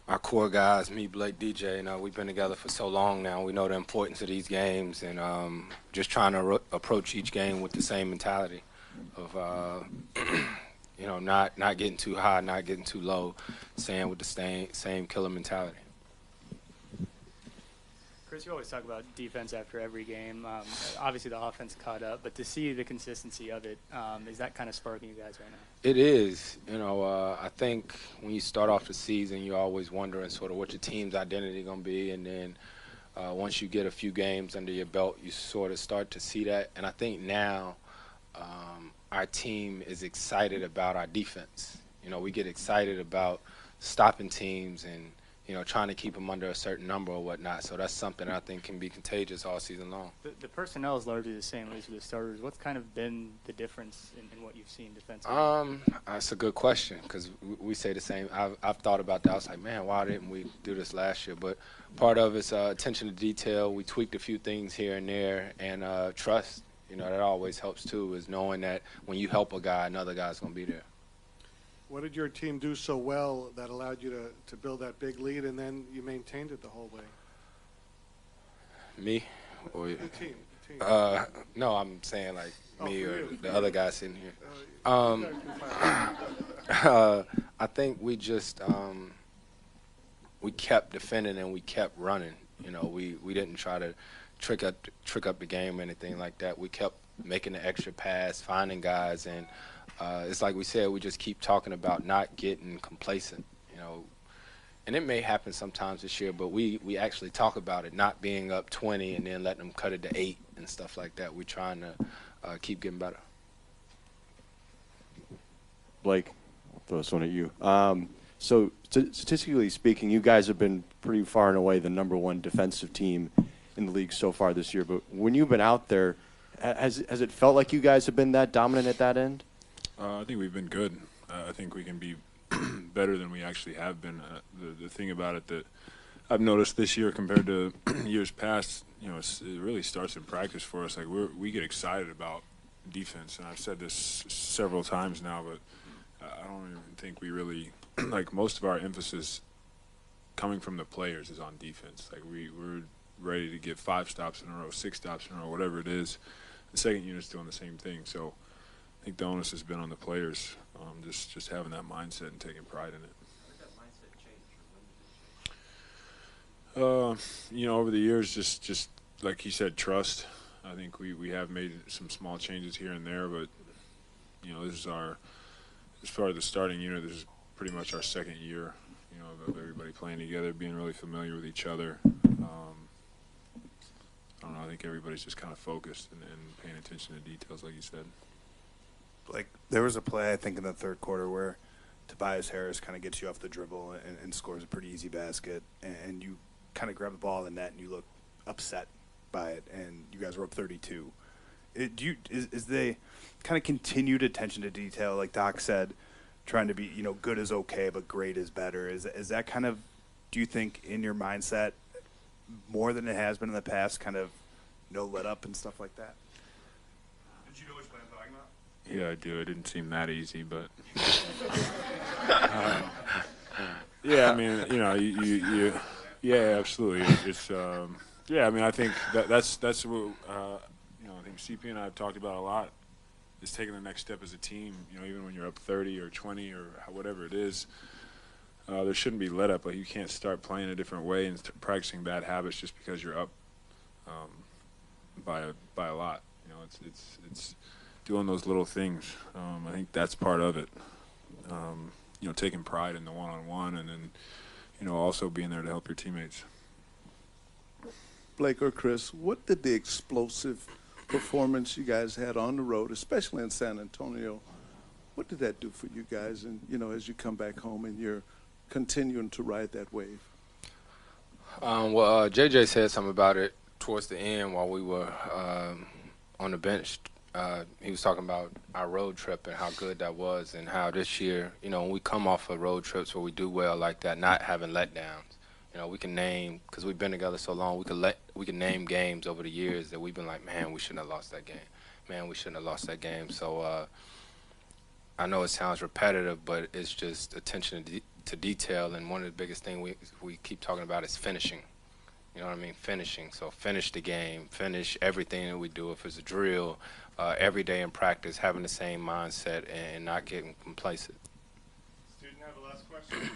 Our core guys, me, Blake, DJ, we've been together for so long now. We know the importance of these games, and just trying to approach each game with the same mentality of, not getting too high, not getting too low, staying with the same killer mentality. Chris, you always talk about defense after every game. Obviously, the offense caught up, but to see the consistency of it, is that kind of sparking you guys right now? It is. I think when you start off the season, you're always wondering sort of what your team's identity going to be, and then once you get a few games under your belt, you sort of start to see that. And I think now our team is excited about our defense. We get excited about stopping teams and trying to keep them under a certain number or whatnot. So that's something I think can be contagious all season long. The personnel is largely the same, at least with the starters. What's kind of been the difference in what you've seen defensively? That's a good question because we say the same. I've thought about that. I was like, man, why didn't we do this last year? But part of it's attention to detail. We tweaked a few things here and there, and trust. That always helps too, is knowing that when you help a guy, another guy's going to be there. What did your team do so well that allowed you to build that big lead, and then you maintained it the whole way? Me? Or the team. No, I'm saying like me or the yeah. other guys sitting here. I think we just we kept defending and we kept running. We didn't try to trick up the game or anything like that. We kept making the extra pass, finding guys, and it's like we said, we just keep talking about not getting complacent, and it may happen sometimes this year, but we actually talk about it not being up 20 and then letting them cut it to 8 and stuff like that. We're trying to keep getting better. Blake, I'll throw this one at you. So statistically speaking, you guys have been pretty far and away the #1 defensive team in the league so far this year. But when you've been out there, has it felt like you guys have been that dominant at that end? I think we've been good. I think we can be better than we actually have been. The thing about it that I've noticed this year compared to years past, it really starts in practice for us. Like we get excited about defense, and I've said this several times now, but I don't even think we really like most of our emphasis coming from the players is on defense. Like we're ready to get 5 stops in a row, 6 stops in a row, whatever it is. The second unit's doing the same thing. So I think the onus has been on the players, just having that mindset and taking pride in it. Over the years, just like he said, trust. I think we have made some small changes here and there, but this is as far as the starting unit, this is pretty much our second year, of everybody playing together, being really familiar with each other. I don't know, I think everybody's just kind of focused and paying attention to details, like you said. Like, there was a play, I think, in the third quarter where Tobias Harris kind of gets you off the dribble and scores a pretty easy basket, and you kind of grab the ball in the net and you look upset by it, and you guys were up 32. Is the kind of continued attention to detail, like Doc said, trying to be, good is okay, but great is better, is that kind of, do you think, in your mindset more than it has been in the past, kind of no let up and stuff like that? Did you know which play I'm talking about? Yeah, I do. It didn't seem that easy, but yeah, I mean, you yeah, absolutely. It's yeah, I mean, I think that's what I think CP and I have talked about a lot, is taking the next step as a team. Even when you're up 30 or 20 or whatever it is, there shouldn't be let up. But you can't start playing a different way and practicing bad habits just because you're up by a lot. It's doing those little things. I think that's part of it. Taking pride in the one-on-one, and then also being there to help your teammates. Blake or Chris, what did the explosive performance you guys had on the road, especially in San Antonio, what did that do for you guys? And as you come back home and you're continuing to ride that wave. Well, JJ said something about it towards the end while we were on the bench. He was talking about our road trip and how good that was, and how this year, when we come off of road trips where we do well like that, not having letdowns. We can name, because we've been together so long, we can name games over the years that we've been like, man, we shouldn't have lost that game. Man, we shouldn't have lost that game. So I know it sounds repetitive, but it's just attention to detail. And one of the biggest things we keep talking about is finishing. You know what I mean? Finishing. So finish the game, finish everything that we do. If it's a drill, every day in practice, having the same mindset and not getting complacent. Student, have a last question.